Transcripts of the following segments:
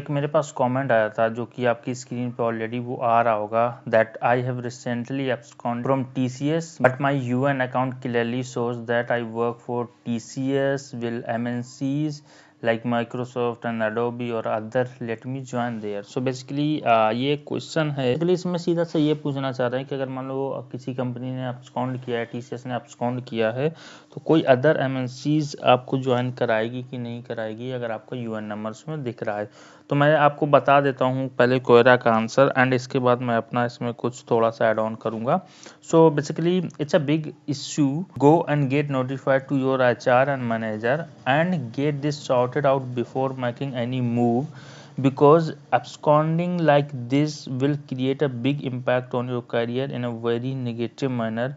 एक मेरे पास कमेंट आया था जो कि आपकी स्क्रीन पे ऑलरेडी वो आ रहा होगा, that I have recently absconded from TCS but my UN account clearly shows that I work for TCS will MNCs like Microsoft and Adobe or other, let me join there. So basically ये question है, basically इसमें सीधा से ये पूछना चाह रहे हैं कि अगर मान लो किसी कंपनी ने abscond किया है, TCS ने abscond किया है, तो कोई अदर MNCs आपको ज्वाइन कराएगी कि नहीं कराएगी अगर आपका यूएन नंबर उसमें दिख रहा है। तो मैं आपको बता देता हूँ पहले क्वेरा का आंसर एंड इसके बाद मैं अपना इसमें कुछ थोड़ा सा ऐड ऑन करूँगा। So basically it's a big issue, go and get notified to your HR and manager and get this sorted out before making any move, because absconding like this will create a big impact on your career in a very negative manner.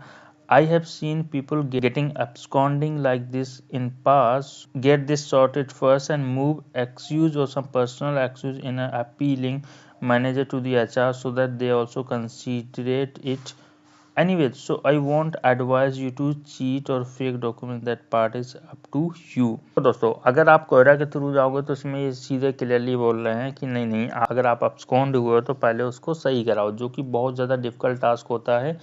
I have seen people getting absconding like this in past. Get this sorted first and move excuse or some personal excuse in an appealing manager to the HR so that they also consider it. Anyway, so I won't advise you to cheat or fake document, that part is up to you. तो दोस्तों अगर आप कोयरा के through जाओगे तो इसमें ये सीधे क्लियरली बोल रहे हैं कि नहीं अगर आप abscond हुए हो तो पहले उसको सही कराओ, जो कि बहुत ज़्यादा डिफिकल्ट टास्क होता है।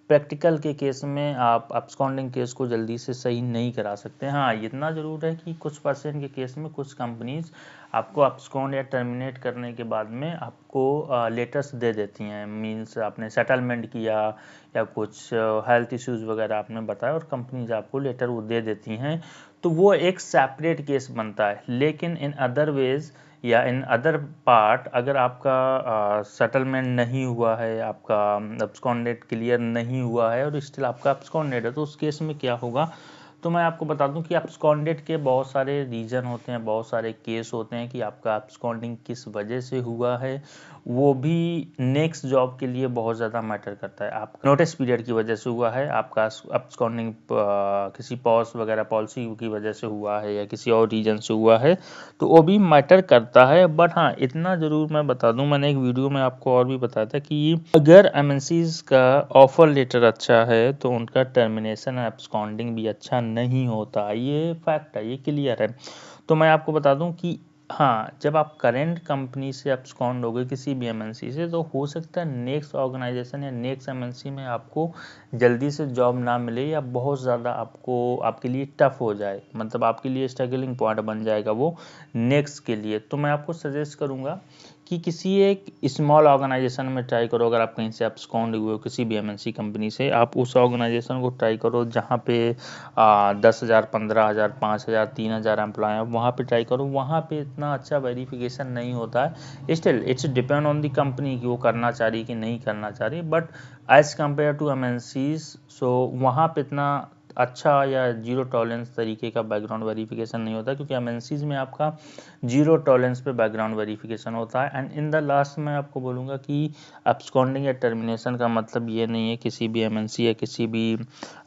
प्रैक्टिकल के केस में आप absconding केस को जल्दी से सही नहीं करा सकते। हाँ, इतना ज़रूर है कि कुछ परसेंट के केस में कुछ कंपनीज आपको abscond या टर्मिनेट करने के बाद में आपको लेटर्स दे देती हैं, मींस आपने सेटलमेंट किया या कुछ हेल्थ इश्यूज़ वगैरह आपने बताया और कंपनीज आपको लेटर वो दे देती हैं, तो वो एक सेपरेट केस बनता है। लेकिन इन अदर वेज या इन अदर पार्ट अगर आपका सेटलमेंट नहीं हुआ है, आपका absconded क्लियर नहीं हुआ है और स्टिल आपका absconded है, तो उस केस में क्या होगा, तो मैं आपको बता दूं कि absconded के बहुत सारे रीजन होते हैं, बहुत सारे केस होते हैं कि आपका absconding किस वजह से हुआ है, वो भी नेक्स्ट जॉब के लिए बहुत ज़्यादा मैटर करता है। आपका नोटिस पीरियड की वजह से हुआ है, आपका absconding किसी पॉज वगैरह पॉलिसी की वजह से हुआ है या किसी और रीजन से हुआ है, तो वो भी मैटर करता है। बट हाँ, इतना ज़रूर मैं बता दूं, मैंने एक वीडियो में आपको और भी बताया था कि अगर एमएनसीज का ऑफर लेटर अच्छा है तो उनका टर्मिनेशन absconding भी अच्छा नहीं होता, ये फैक्ट है, ये क्लियर है। तो मैं आपको बता दूं कि हाँ, जब आप करेंट कंपनी से abscond हो गए किसी भी एमएनसी से, तो हो सकता है नेक्स्ट ऑर्गेनाइजेशन या नेक्स्ट एमएनसी में आपको जल्दी से जॉब ना मिले या बहुत ज़्यादा आपके लिए टफ हो जाए, मतलब आपके लिए स्ट्रगलिंग पॉइंट बन जाएगा वो नेक्स्ट के लिए। तो मैं आपको सजेस्ट करूँगा कि किसी एक स्मॉल ऑर्गेनाइजेशन में ट्राई करो। अगर आप कहीं से abscond हुए हो किसी भी एमएनसी कंपनी से, आप उस ऑर्गेनाइजेशन को ट्राई करो जहाँ पे 10,000 15,000 5,000 3,000 एम्प्लॉय हैं, वहाँ पे ट्राई करो। वहाँ पे इतना अच्छा वेरिफिकेशन नहीं होता है, still it's depend on the company कि वो करना चाह रही कि नहीं करना चाह रही, but as compared to MNCs, so वहाँ पे इतना अच्छा या जीरो टॉलरेंस तरीके का बैकग्राउंड वेरिफिकेशन नहीं होता, क्योंकि एमएनसीज में आपका जीरो टॉलरेंस पे बैकग्राउंड वेरिफिकेशन होता है। एंड इन द लास्ट मैं आपको बोलूँगा कि absconding या टर्मिनेशन का मतलब ये नहीं है किसी भी एमएनसी या किसी भी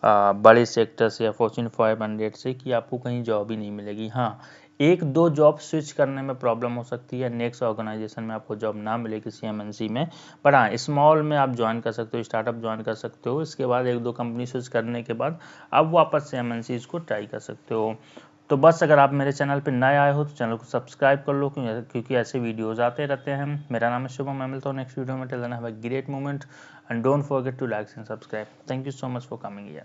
बड़े सेक्टर से या फॉर्च्यून 500 से कि आपको कहीं जॉब ही नहीं मिलेगी। हाँ, एक दो जॉब स्विच करने में प्रॉब्लम हो सकती है, नेक्स्ट ऑर्गेनाइजेशन में आपको जॉब ना मिले किसी एमएनसी में, पर हाँ स्मॉल में आप ज्वाइन कर सकते हो, स्टार्टअप ज्वाइन कर सकते हो। इसके बाद एक दो कंपनी स्विच करने के बाद आप वापस से एमएनसीज को ट्राई कर सकते हो। तो बस अगर आप मेरे चैनल पे नए आए हो तो चैनल को सब्सक्राइब कर लो, क्योंकि ऐसे वीडियोज़ आते रहते हैं। मेरा नाम है शुभम, मैं मिलता हूँ नेक्स्ट वीडियो में। Till then have a great moment and don't forget to like and subscribe. Thank you so much for coming here.